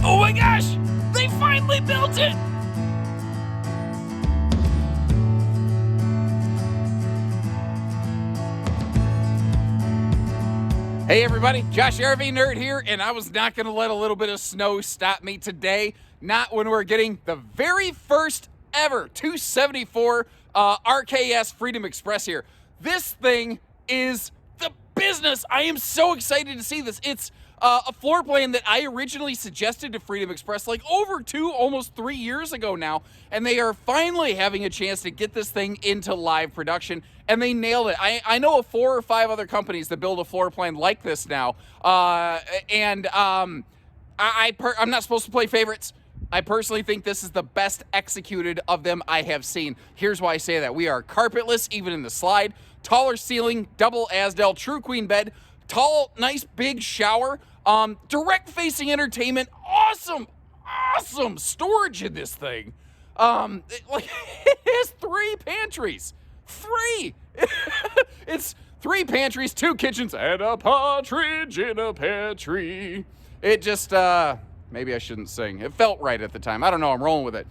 Oh my gosh! They finally built it! Hey everybody, Josh RV Nerd here, and I was not gonna let a little bit of snow stop me today. Not when we're getting the very first ever 274 RKS Freedom Express here. This thing is the business. I am so excited to see this. It's a floor plan that I originally suggested to Freedom Express like over almost 3 years ago now, and they are finally having a chance to get this thing into live production, and they nailed it. I know of 4 or 5 other companies that build a floor plan like this now, I'm not supposed to play favorites. I personally think this is the best executed of them I have seen. Here's why I say that. We are carpetless, even in the slide, taller ceiling, double Azdel, true queen bed, tall, nice big shower, direct facing entertainment, awesome storage in this thing. It has 3 pantries. 3! It's 3 pantries, 2 kitchens, and a partridge in a pear tree. It just, maybe I shouldn't sing. It felt right at the time. I don't know, I'm rolling with it.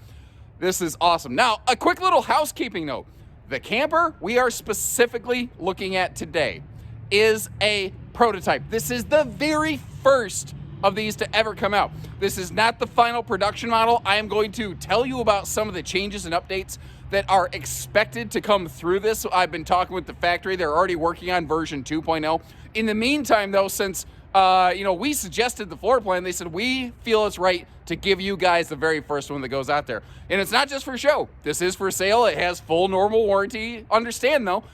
This is awesome. Now, a quick little housekeeping note. The camper we are specifically looking at today is a prototype. This is the very first of these to ever come out. This is not the final production model. I am going to tell you about some of the changes and updates that are expected to come through this. I've been talking with the factory. They're already working on version 2.0. In the meantime, though, since we suggested the floor plan, they said we feel it's right to give you guys the very first one that goes out there. And it's not just for show. This is for sale. It has full normal warranty. Understand, though,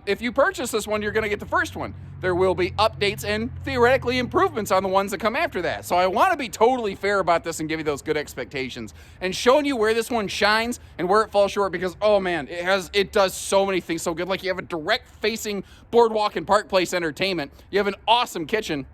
if you purchase this one, you're going to get the first one. There will be updates and theoretically improvements on the ones that come after that. So I want to be totally fair about this and give you those good expectations and showing you where this one shines and where it falls short, because, oh man, it does so many things so good. Like, you have a direct facing boardwalk and park place entertainment. You have an awesome kitchen,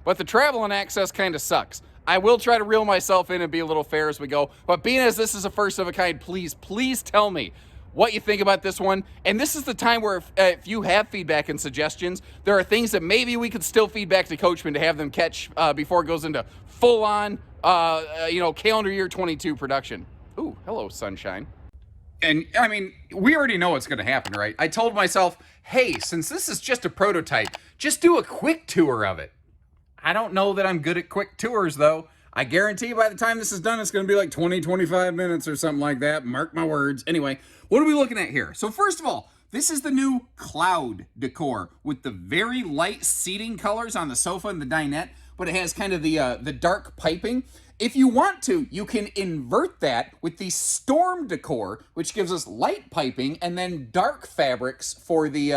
but the travel and access kind of sucks. I will try to reel myself in and be a little fair as we go, but being as this is a first of a kind, please tell me what you think about this one. And this is the time where if you have feedback and suggestions, there are things that maybe we could still feedback to Coachmen to have them catch before it goes into full-on, calendar year 22 production. Ooh, hello, sunshine. And, I mean, we already know what's going to happen, right? I told myself, hey, since this is just a prototype, just do a quick tour of it. I don't know that I'm good at quick tours, though. I guarantee by the time this is done, it's going to be like 20, 25 minutes or something like that. Mark my words. Anyway, what are we looking at here? So first of all, this is the new cloud decor with the very light seating colors on the sofa and the dinette, but it has kind of the dark piping. If you want to, you can invert that with the storm decor, which gives us light piping and then dark fabrics for the,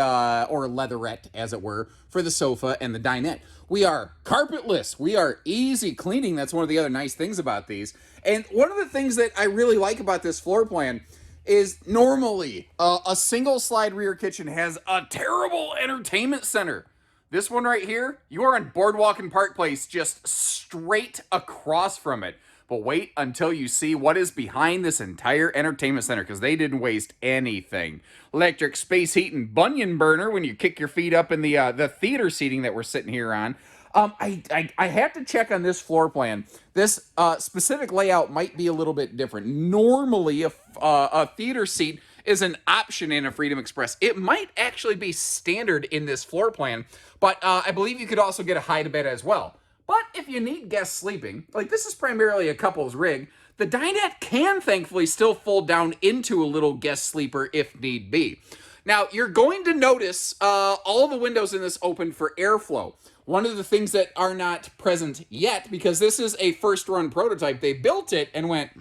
or leatherette, as it were, for the sofa and the dinette. We are carpetless. We are easy cleaning. That's one of the other nice things about these. And one of the things that I really like about this floor plan is normally a single slide rear kitchen has a terrible entertainment center. This one right here, you are on Boardwalk and Park Place, just straight across from it. But wait until you see what is behind this entire entertainment center, because they didn't waste anything. Electric space heat and bunion burner when you kick your feet up in the theater seating that we're sitting here on. I have to check on this floor plan. This specific layout might be a little bit different. Normally, a theater seat is an option in a Freedom Express. It might actually be standard in this floor plan, but I believe you could also get a hide-a-bed as well. But if you need guests sleeping, like this is primarily a couple's rig, the dinette can thankfully still fold down into a little guest sleeper if need be. Now, you're going to notice all the windows in this open for airflow. One of the things that are not present yet, because this is a first-run prototype, they built it and went,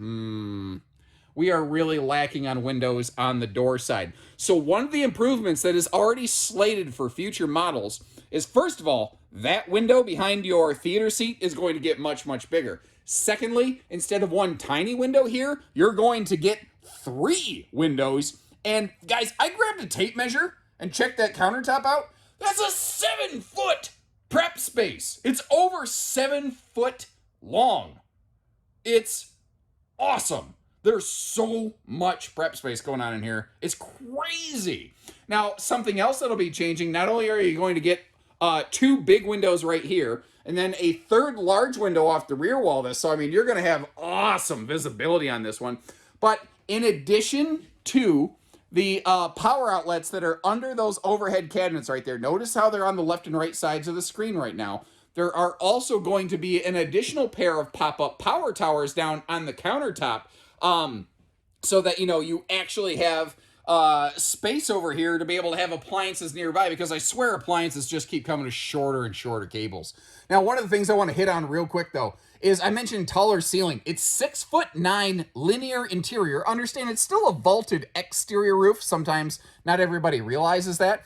we are really lacking on windows on the door side. So one of the improvements that is already slated for future models is, first of all, that window behind your theater seat is going to get much, much bigger. Secondly, instead of one tiny window here, you're going to get 3 windows. And guys, I grabbed a tape measure and checked that countertop out. That's a 7-foot prep space. It's over 7 foot long. It's awesome. There's so much prep space going on in here. It's crazy. Now, something else that'll be changing, not only are you going to get 2 big windows right here, and then a third large window off the rear wall of this. So, I mean, you're going to have awesome visibility on this one. But in addition to the power outlets that are under those overhead cabinets right there, notice how they're on the left and right sides of the screen right now. There are also going to be an additional pair of pop-up power towers down on the countertop, so that, you know, you actually have space over here to be able to have appliances nearby, because I swear appliances just keep coming to shorter and shorter cables. Now, one of the things I want to hit on real quick, though, is I mentioned taller ceiling. It's 6'9" linear interior. Understand, it's still a vaulted exterior roof. Sometimes not everybody realizes that.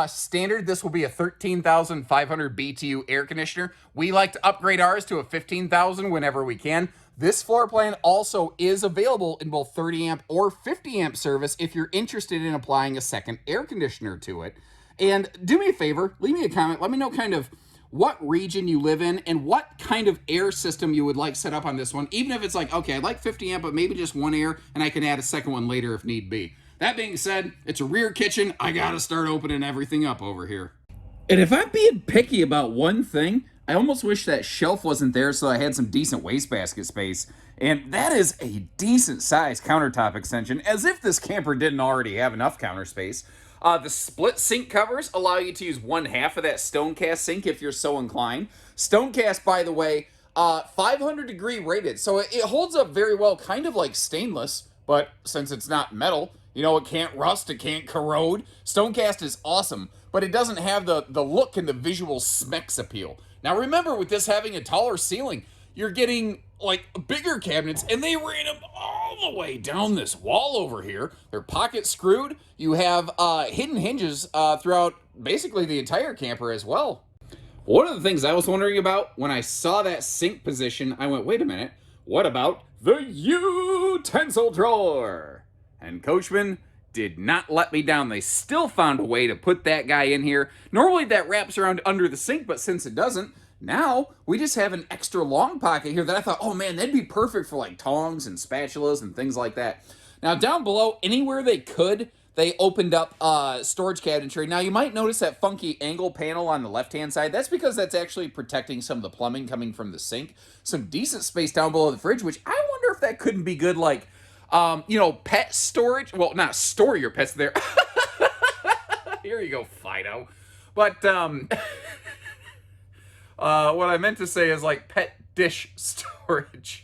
Standard, this will be a 13,500 BTU air conditioner. We like to upgrade ours to a 15,000 whenever we can. This floor plan also is available in both 30 amp or 50 amp service if you're interested in applying a second air conditioner to it. And do me a favor, leave me a comment. Let me know kind of what region you live in and what kind of air system you would like set up on this one. Even if it's like, okay, I'd like 50 amp, but maybe just one air, and I can add a second one later if need be. That being said, it's a rear kitchen. I gotta start opening everything up over here. And if I'm being picky about one thing, I almost wish that shelf wasn't there so I had some decent wastebasket space. And that is a decent sized countertop extension, as if this camper didn't already have enough counter space. The split sink covers allow you to use 1/2 of that Stonecast sink if you're so inclined. Stonecast, by the way, 500 degree rated, so it holds up very well, kind of like stainless, but since it's not metal, you know, it can't rust, it can't corrode. Stonecast is awesome, but it doesn't have the look and the visual specs appeal. Now remember, with this having a taller ceiling, you're getting like bigger cabinets, and they ran them all the way down this wall over here. They're pocket screwed. You have hidden hinges throughout basically the entire camper as well. One of the things I was wondering about when I saw that sink position, I went, wait a minute, what about the utensil drawer? And Coachmen did not let me down. They still found a way to put that guy in here. Normally that wraps around under the sink, but since it doesn't, now we just have an extra long pocket here that I thought, oh man, that'd be perfect for like tongs and spatulas and things like that. Now down below, anywhere they could, they opened up storage cabinetry. Now you might notice that funky angle panel on the left-hand side. That's because that's actually protecting some of the plumbing coming from the sink. Some decent space down below the fridge, which I wonder if that couldn't be good, like, you know, pet storage. Well, not store your pets there. Here you go, Fido. But, what I meant to say is like pet dish storage.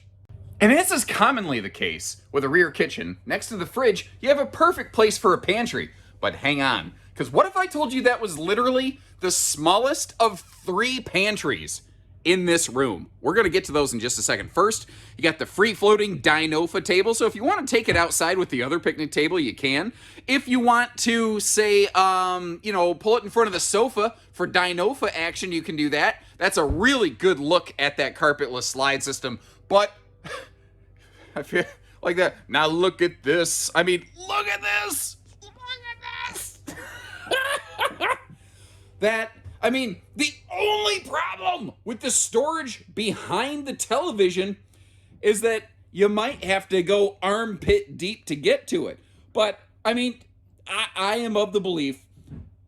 And this is commonly the case with a rear kitchen. Next to the fridge, you have a perfect place for a pantry. But hang on, because what if I told you that was literally the smallest of 3 pantries in this room? We're going to get to those in just a second. First, you got the free-floating Dynofa table. So if you want to take it outside with the other picnic table, you can. If you want to, say, you know, pull it in front of the sofa for Dynofa action, you can do that. That's a really good look at that carpetless slide system. But I feel like that. Now look at this. I mean, look at this. Look at this. I mean, the only problem with the storage behind the television is that you might have to go armpit deep to get to it. But, I mean, I am of the belief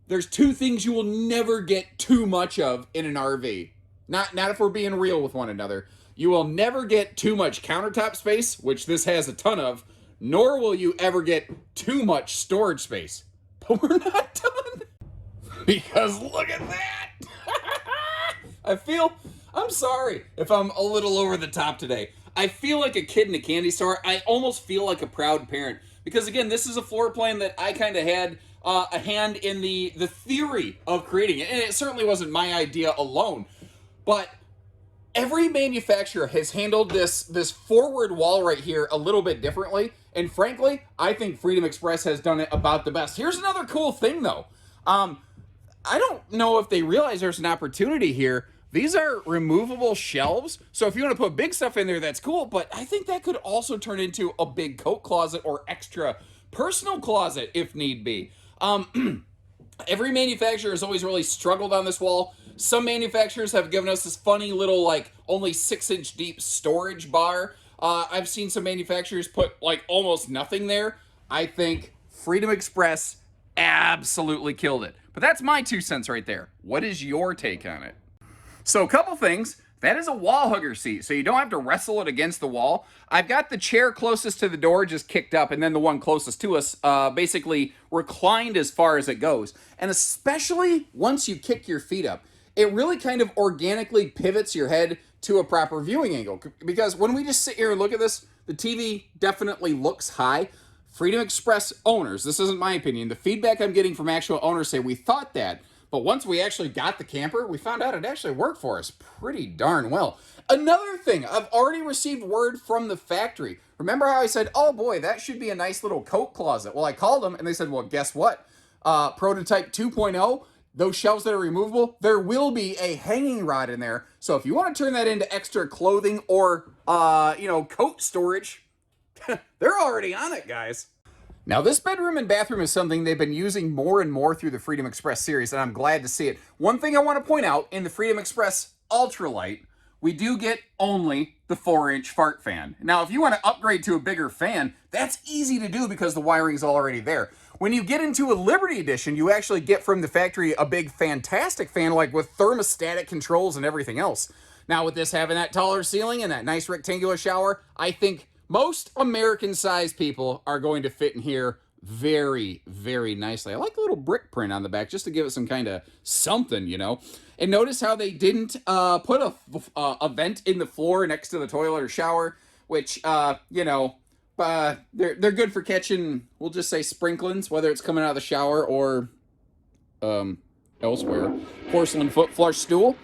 there's 2 things you will never get too much of in an RV. Not if we're being real with one another. You will never get too much countertop space, which this has a ton of, nor will you ever get too much storage space. But we're not done. Because look at that. I'm sorry if I'm a little over the top today. I feel like a kid in a candy store. I almost feel like a proud parent. Because again, this is a floor plan that I kind of had a hand in the theory of creating it. And it certainly wasn't my idea alone. But every manufacturer has handled this forward wall right here a little bit differently. And frankly, I think Freedom Express has done it about the best. Here's another cool thing though. I don't know if they realize there's an opportunity here. These are removable shelves. So if you want to put big stuff in there, that's cool. But I think that could also turn into a big coat closet or extra personal closet if need be. Every manufacturer has always really struggled on this wall. Some manufacturers have given us this funny little, like, only 6-inch deep storage bar. I've seen some manufacturers put, like, almost nothing there. I think Freedom Express absolutely killed it. But that's my 2 cents right there. What is your take on it? So a couple things. That is a wall hugger seat, so you don't have to wrestle it against the wall. I've got the chair closest to the door just kicked up, and then the one closest to us basically reclined as far as it goes. And especially once you kick your feet up, it really kind of organically pivots your head to a proper viewing angle. Because when we just sit here and look at this, the TV definitely looks high. Freedom Express owners, this isn't my opinion, the feedback I'm getting from actual owners say we thought that, but once we actually got the camper, we found out it actually worked for us pretty darn well. Another thing, I've already received word from the factory. Remember how I said, oh boy, that should be a nice little coat closet? Well, I called them and they said, well, guess what? Prototype 2.0, those shelves that are removable, there will be a hanging rod in there. So if you want to turn that into extra clothing or, coat storage, they're already on it, guys. Now, this bedroom and bathroom is something they've been using more and more through the Freedom Express series, and I'm glad to see it. One thing I want to point out, in the Freedom Express Ultralite, we do get only the 4-inch fart fan. Now, if you want to upgrade to a bigger fan, that's easy to do because the wiring's already there. When you get into a Liberty Edition, you actually get from the factory a big, fantastic fan, like with thermostatic controls and everything else. Now, with this having that taller ceiling and that nice rectangular shower, I think most American-sized people are going to fit in here very, very nicely. I like the little brick print on the back just to give it some kind of something, you know. And notice how they didn't put a vent in the floor next to the toilet or shower, which, they're good for catching, we'll just say, sprinklings, whether it's coming out of the shower or elsewhere. Porcelain foot flush stool,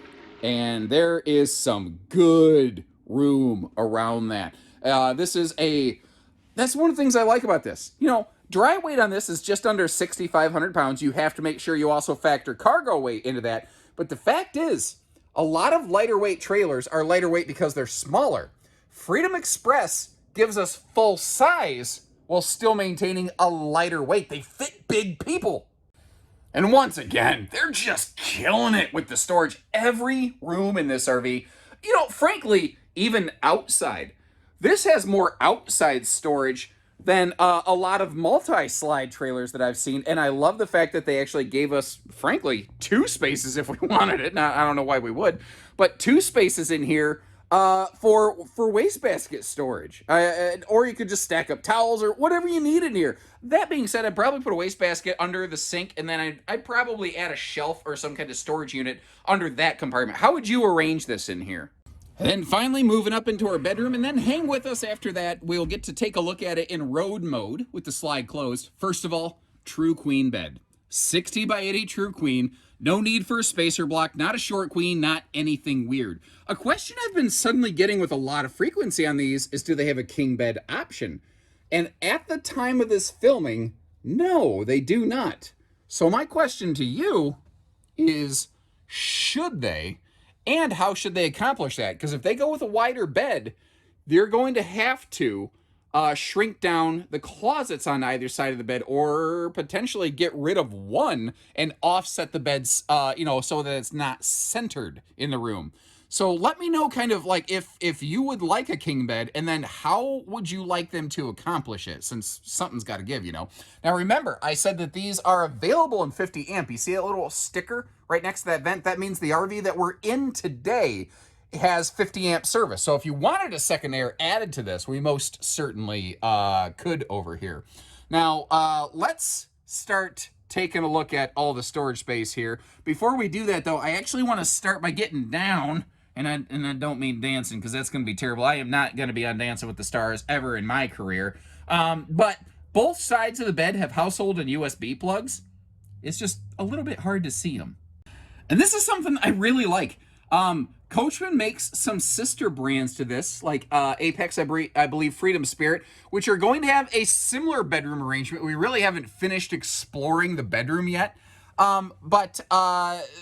and there is some good room around that. That's one of the things I like about this. You know, dry weight on this is just under 6,500 pounds. You have to make sure you also factor cargo weight into that. But the fact is, a lot of lighter weight trailers are lighter weight because they're smaller. Freedom Express gives us full size while still maintaining a lighter weight. They fit big people. And once again, they're just killing it with the storage. Every room in this RV, frankly, even outside, this has more outside storage than a lot of multi-slide trailers that I've seen, and I love the fact that they actually gave us, frankly, 2 spaces if we wanted it. Now, I don't know why we would, but 2 spaces in here for wastebasket storage. Or you could just stack up towels or whatever you need in here. That being said, I'd probably put a wastebasket under the sink, and then I'd probably add a shelf or some kind of storage unit under that compartment. How would you arrange this in here? And then finally moving up into our bedroom, and then hang with us after that. We'll get to take a look at it in road mode with the slide closed. First of all, true queen bed. 60 by 80 true queen. No need for a spacer block, not a short queen, not anything weird. A question I've been suddenly getting with a lot of frequency on these is, do they have a king bed option? And at the time of this filming, no, they do not. So my question to you is, should they? And how should they accomplish that? Because if they go with a wider bed, they're going to have to shrink down the closets on either side of the bed, or potentially get rid of one and offset the beds, so that it's not centered in the room. So let me know kind of like if you would like a king bed, and then how would you like them to accomplish it, since something's got to give, Now remember, I said that these are available in 50 amp. You see that little sticker right next to that vent? That means the RV that we're in today has 50 amp service. So if you wanted a second air added to this, we most certainly could over here. Now, let's start taking a look at all the storage space here. Before we do that, though, I actually want to start by getting down. And I don't mean dancing, because that's going to be terrible. I am not going to be on Dancing with the Stars ever in my career. But both sides of the bed have household and USB plugs. It's just a little bit hard to see them. And this is something I really like. Coachmen makes some sister brands to this, like Apex, I believe Freedom Spirit, which are going to have a similar bedroom arrangement. We really haven't finished exploring the bedroom yet. But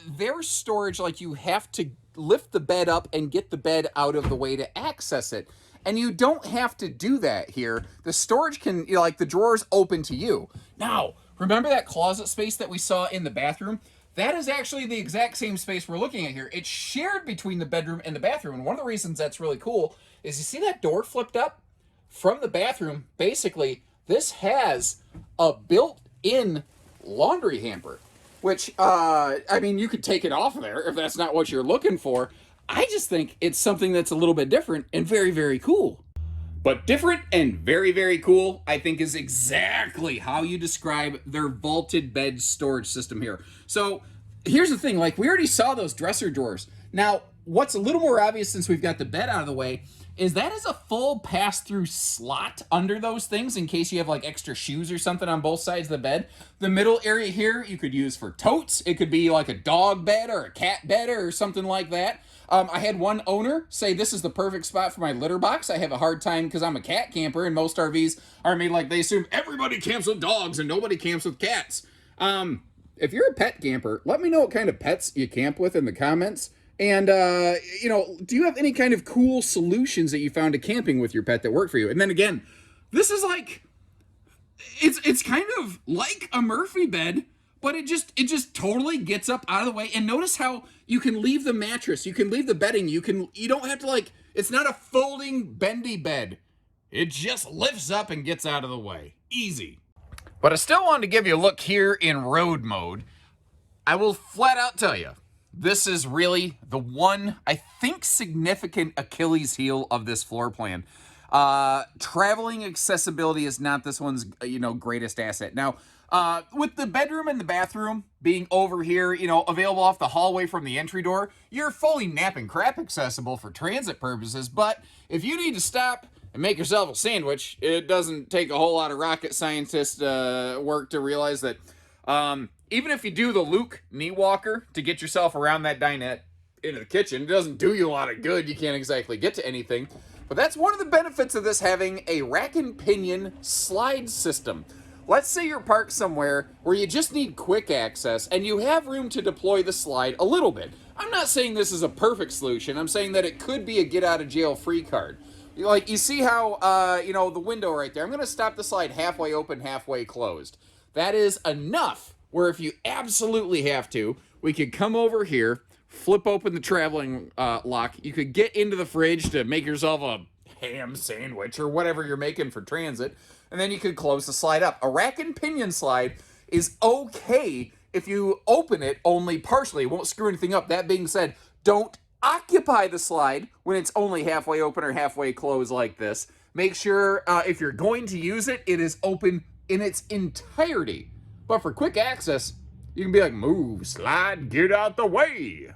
their storage, like, you have to lift the bed up and get the bed out of the way to access it. And you don't have to do that here. The storage can, the drawers open to you. Now, remember that closet space that we saw in the bathroom? That is actually the exact same space we're looking at here. It's shared between the bedroom and the bathroom. And one of the reasons that's really cool is, you see that door flipped up from the bathroom? Basically, this has a built-in laundry hamper. which, I mean, you could take it off of there if that's not what you're looking for. I just think it's something that's a little bit different and very, very cool. But different and very, very cool, I think, is exactly how you describe their vaulted bed storage system here. So here's the thing, like, we already saw those dresser drawers. Now, what's a little more obvious since we've got the bed out of the way is that is a full pass-through slot under those things in case you have like extra shoes or something on both sides of the bed. The middle area here you could use for totes. It could be like a dog bed or a cat bed or something like that. I had one owner say this is the perfect spot for my litter box. I have a hard time because I'm a cat camper and most RVs are made like they assume everybody camps with dogs and nobody camps with cats. If you're a pet camper, let me know what kind of pets you camp with in the comments. And, you know, do you have any kind of cool solutions that you found to camping with your pet that work for you? And then again, this is like, it's kind of like a Murphy bed, but it just totally gets up out of the way. And notice how you can leave the mattress, you can leave the bedding, you don't have to like, it's not a folding bendy bed. It just lifts up and gets out of the way. Easy. But I still wanted to give you a look here in road mode. I will flat out tell you, this is really the one, I think, significant Achilles heel of this floor plan. Traveling accessibility is not this one's, greatest asset. Now, with the bedroom and the bathroom being over here, available off the hallway from the entry door, you're fully nap and crap accessible for transit purposes. But if you need to stop and make yourself a sandwich, it doesn't take a whole lot of rocket scientist work to realize that even if you do the Luke knee walker to get yourself around that dinette into the kitchen, it doesn't do you a lot of good. You can't exactly get to anything. But that's one of the benefits of this having a rack and pinion slide system. Let's say you're parked somewhere where you just need quick access and you have room to deploy the slide a little bit. I'm not saying this is a perfect solution. I'm saying that it could be a get out of jail free card. Like, you see how, the window right there, I'm going to stop the slide halfway open, halfway closed. That is enough where if you absolutely have to, we could come over here, flip open the traveling lock. You could get into the fridge to make yourself a ham sandwich or whatever you're making for transit, and then you could close the slide up. A rack and pinion slide is okay if you open it only partially. It won't screw anything up. That being said, don't occupy the slide when it's only halfway open or halfway closed like this. Make sure if you're going to use it, it is open in its entirety. But for quick access, you can be like, move, slide, get out the way.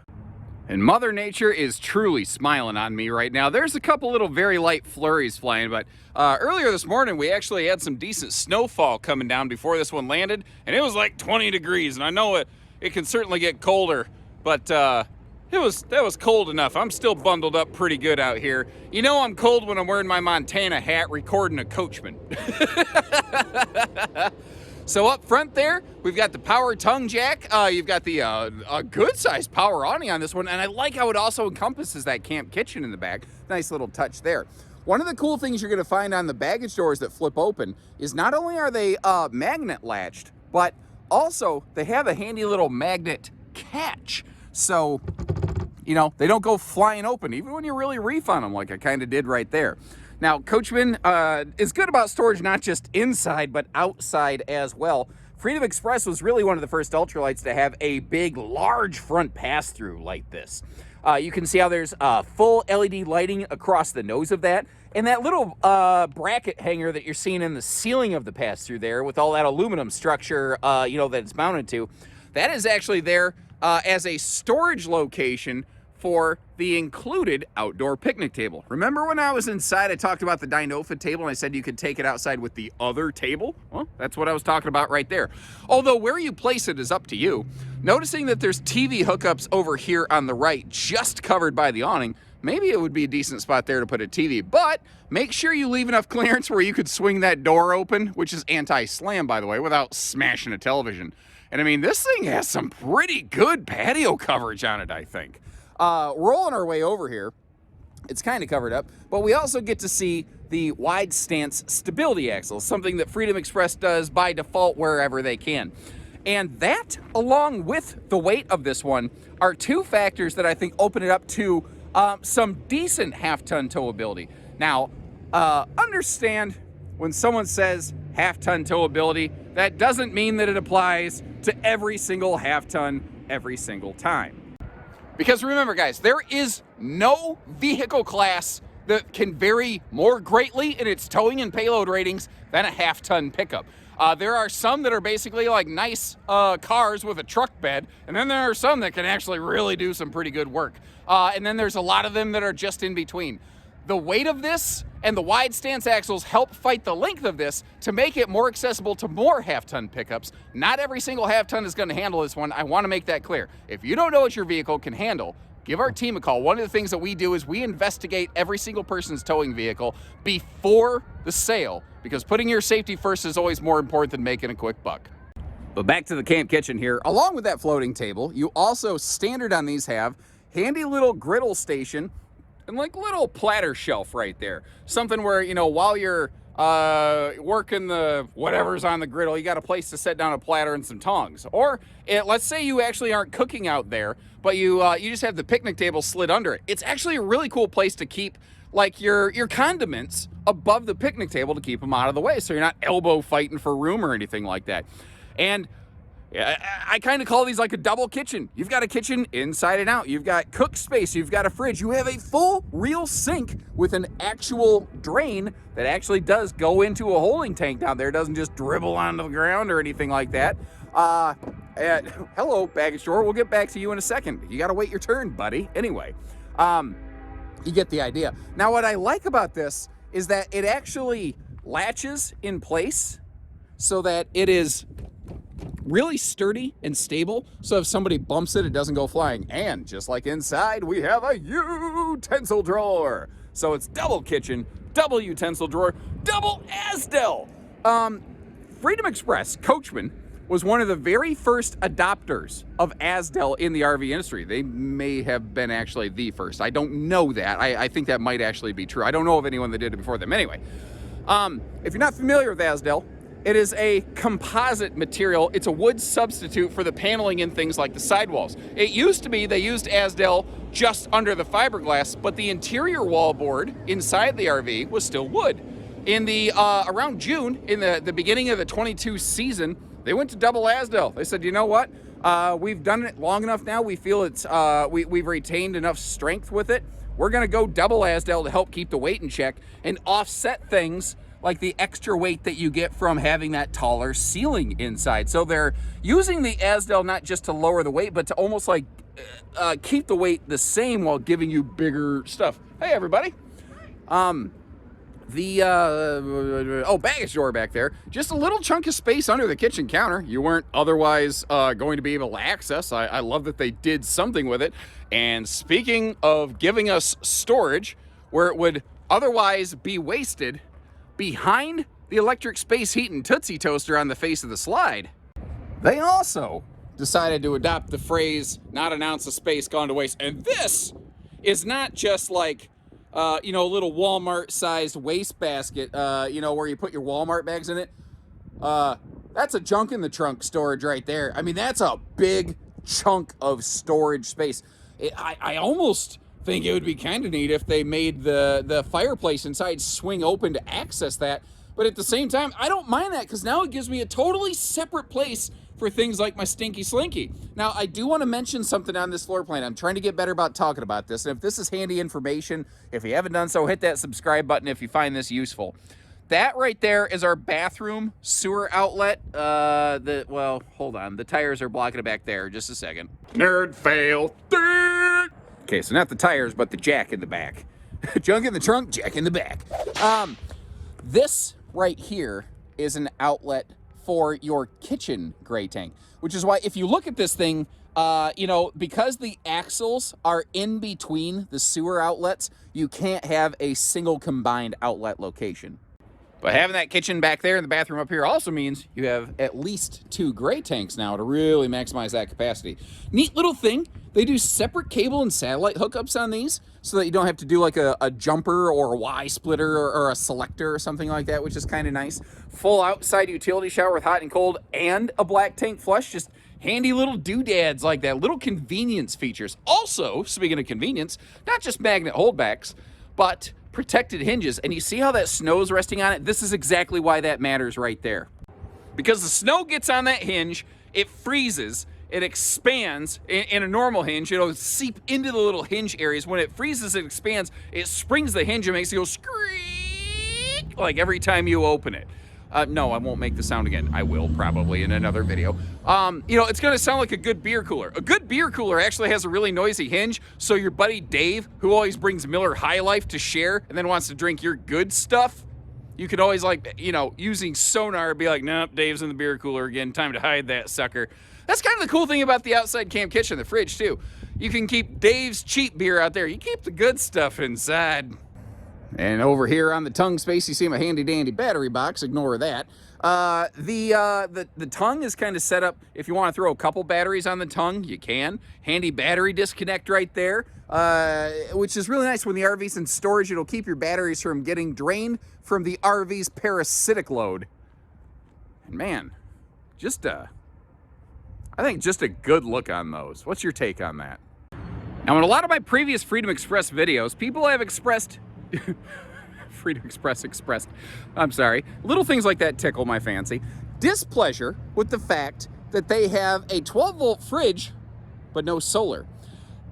And Mother Nature is truly smiling on me right now. There's a couple little very light flurries flying, but earlier this morning we actually had some decent snowfall coming down before this one landed, and it was like 20 degrees. And I know it can certainly get colder, but that was cold enough. I'm still bundled up pretty good out here. You know I'm cold when I'm wearing my Montana hat recording a Coachmen. So up front there, we've got the power tongue jack. You've got the a good-sized power awning on this one, and I like how it also encompasses that camp kitchen in the back. Nice little touch there. One of the cool things you're going to find on the baggage doors that flip open is not only are they magnet latched, but also they have a handy little magnet catch. So, they don't go flying open, even when you really reef on them like I kind of did right there. Now, Coachmen is good about storage not just inside, but outside as well. Freedom Express was really one of the first ultralights to have a big, large front pass-through like this. You can see how there's full LED lighting across the nose of that. And that little bracket hanger that you're seeing in the ceiling of the pass-through there with all that aluminum structure, that it's mounted to, that is actually there as a storage location for the included outdoor picnic table. Remember when I was inside, I talked about the Dynofa table and I said you could take it outside with the other table? Well, that's what I was talking about right there. Although where you place it is up to you. Noticing that there's TV hookups over here on the right, just covered by the awning, maybe it would be a decent spot there to put a TV, but make sure you leave enough clearance where you could swing that door open, which is anti-slam, by the way, without smashing a television. And I mean, this thing has some pretty good patio coverage on it, I think. Rolling our way over here, it's kind of covered up, but we also get to see the wide stance stability axle, something that Freedom Express does by default wherever they can. And that, along with the weight of this one, are two factors that I think open it up to some decent half-ton towability. Now, understand when someone says half-ton towability, that doesn't mean that it applies to every single half-ton every single time. Because remember, guys, there is no vehicle class that can vary more greatly in its towing and payload ratings than a half-ton pickup. There are some that are basically like nice cars with a truck bed, and then there are some that can actually really do some pretty good work. And then there's a lot of them that are just in between. The weight of this and the wide stance axles help fight the length of this to make it more accessible to more half-ton pickups. Not every single half-ton is going to handle this one. I want to make that clear. If you don't know what your vehicle can handle, give our team a call. One of the things that we do is we investigate every single person's towing vehicle before the sale, because putting your safety first is always more important than making a quick buck. But back to the camp kitchen here. Along with that floating table, you also, standard on these, have handy little griddle station and like little platter shelf right there. Something where, you know, while you're working the whatever's on the griddle, you got a place to set down a platter and some tongs. Or let's say you actually aren't cooking out there, but you just have the picnic table slid under it. It's actually a really cool place to keep like your condiments above the picnic table to keep them out of the way, so you're not elbow fighting for room or anything like that. And I kind of call these like a double kitchen. You've got a kitchen inside and out. You've got cook space. You've got a fridge. You have a full real sink with an actual drain that actually does go into a holding tank down there. It doesn't just dribble onto the ground or anything like that. Hello, baggage door. We'll get back to you in a second. You got to wait your turn, buddy. Anyway, you get the idea. Now, what I like about this is that it actually latches in place so that it is really sturdy and stable, so if somebody bumps it, it doesn't go flying. And just like inside, we have a utensil drawer. So it's double kitchen, double utensil drawer, double Azdel. Freedom Express, Coachmen, was one of the very first adopters of Azdel in the RV industry. They may have been actually the first. I don't know that. I think that might actually be true. I don't know of anyone that did it before them. Anyway, if you're not familiar with Azdel, it is a composite material. It's a wood substitute for the paneling in things like the sidewalls. It used to be they used Azdel just under the fiberglass, but the interior wall board inside the RV was still wood. In the around June, in the beginning of the 22 season, they went to double Azdel. They said, you know what? We've done it long enough now. We feel it's we've retained enough strength with it. We're gonna go double Azdel to help keep the weight in check and offset things like the extra weight that you get from having that taller ceiling inside. So they're using the Azdel not just to lower the weight, but to almost like keep the weight the same while giving you bigger stuff. Hey, everybody. Baggage door back there. Just a little chunk of space under the kitchen counter you weren't otherwise going to be able to access. I love that they did something with it. And speaking of giving us storage where it would otherwise be wasted, behind the electric space heat and Tootsie Toaster on the face of the slide, they also decided to adopt the phrase, not an ounce of space gone to waste. And this is not just like, a little Walmart-sized wastebasket, where you put your Walmart bags in it. That's a junk in the trunk storage right there. I mean, that's a big chunk of storage space. I almost think it would be kind of neat if they made the fireplace inside swing open to access that. But at the same time, I don't mind that, because now it gives me a totally separate place for things like my Stinky Slinky. Now, I do want to mention something on this floor plan. I'm trying to get better about talking about this. And if this is handy information, if you haven't done so, hit that subscribe button if you find this useful. That right there is our bathroom sewer outlet. Hold on. The tires are blocking it back there. Just a second. Nerd fail. Okay, so not the tires, but the jack in the back. Junk in the trunk, jack in the back. This right here is an outlet for your kitchen gray tank, which is why if you look at this thing, because the axles are in between the sewer outlets, you can't have a single combined outlet location. But having that kitchen back there and the bathroom up here also means you have at least 2 gray tanks now to really maximize that capacity. Neat little thing. They do separate cable and satellite hookups on these so that you don't have to do like a jumper or a Y splitter or a selector or something like that, which is kind of nice. Full outside utility shower with hot and cold and a black tank flush. Just handy little doodads like that. Little convenience features. Also, speaking of convenience, not just magnet holdbacks, but protected hinges, and you see how that snow's resting on it? This is exactly why that matters right there. Because the snow gets on that hinge, it freezes, it expands. In a normal hinge, it'll seep into the little hinge areas. When it freezes, it expands, it springs the hinge and makes it go squeak like every time you open it. No, I won't make the sound again. I will probably in another video. You know, it's gonna sound like a good beer cooler. A good beer cooler actually has a really noisy hinge, so your buddy Dave, who always brings Miller High Life to share and then wants to drink your good stuff, you could always, like, you know, using sonar, be like, nope, Dave's in the beer cooler again, time to hide that sucker. That's kind of the cool thing about the outside camp kitchen, the fridge too. You can keep Dave's cheap beer out there. You keep the good stuff inside. And over here on the tongue space, you see my handy dandy battery box. Ignore that. The tongue is kind of set up, if you want to throw a couple batteries on the tongue, you can. Handy battery disconnect right there, which is really nice. When the RV's in storage, it'll keep your batteries from getting drained from the RV's parasitic load. And man, I think just a good look on those. What's your take on that? Now, in a lot of my previous Freedom Express videos, people have expressed Freedom Express expressed, I'm sorry, little things like that tickle my fancy, displeasure with the fact that they have a 12-volt fridge but no solar.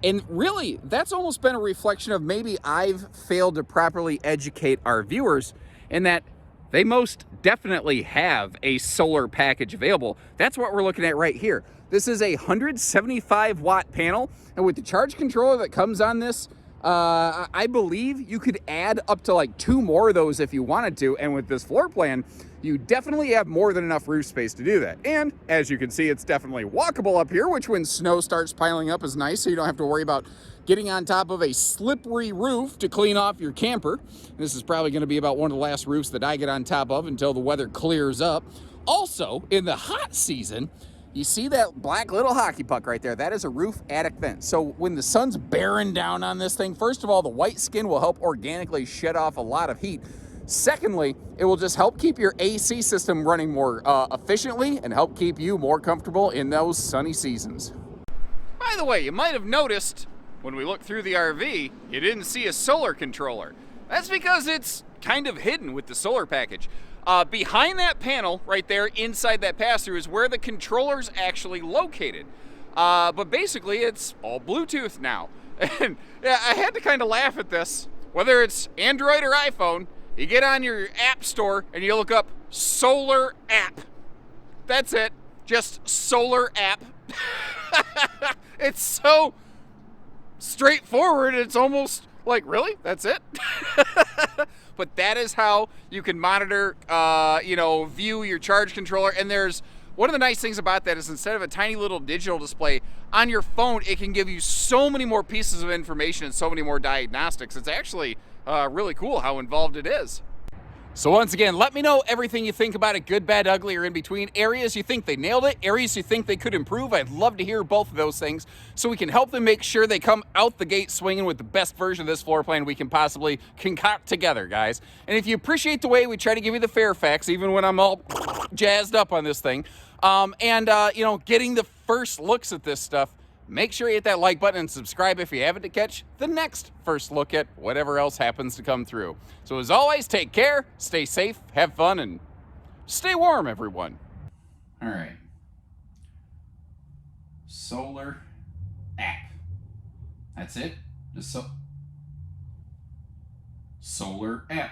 And really, that's almost been a reflection of maybe I've failed to properly educate our viewers in that they most definitely have a solar package available. That's what we're looking at right here. This is a 175-watt panel, and with the charge controller that comes on this, I believe you could add up to like 2 more of those if you wanted to, and with this floor plan, you definitely have more than enough roof space to do that. And as you can see, it's definitely walkable up here, which when snow starts piling up is nice, so you don't have to worry about getting on top of a slippery roof to clean off your camper. This is probably going to be about one of the last roofs that I get on top of until the weather clears up. Also, in the hot season, you see that black little hockey puck right there? That is a roof attic vent. So when the sun's bearing down on this thing, first of all, the white skin will help organically shed off a lot of heat. Secondly, it will just help keep your AC system running more efficiently and help keep you more comfortable in those sunny seasons. By the way, you might have noticed when we looked through the RV, you didn't see a solar controller. That's because it's kind of hidden with the solar package. Behind that panel right there, inside that pass-through, is where the controller's actually located. But basically, it's all Bluetooth now. And yeah, I had to kind of laugh at this. Whether it's Android or iPhone, you get on your app store and you look up solar app. That's it. Just solar app. It's so straightforward. It's almost like, really? That's it? But that is how you can monitor, you know, view your charge controller. And there's one of the nice things about that is instead of a tiny little digital display on your phone, it can give you so many more pieces of information and so many more diagnostics. It's actually really cool how involved it is. So once again, let me know everything you think about it, good, bad, ugly, or in between. Areas you think they nailed it, areas you think they could improve. I'd love to hear both of those things so we can help them make sure they come out the gate swinging with the best version of this floor plan we can possibly concoct together, guys. And if you appreciate the way we try to give you the fair facts, even when I'm all jazzed up on this thing, you know, getting the first looks at this stuff, make sure you hit that like button and subscribe if you haven't to catch the next first look at whatever else happens to come through. So as always, take care, stay safe, have fun, and stay warm, everyone. All right. Solar app. That's it? Just solar app.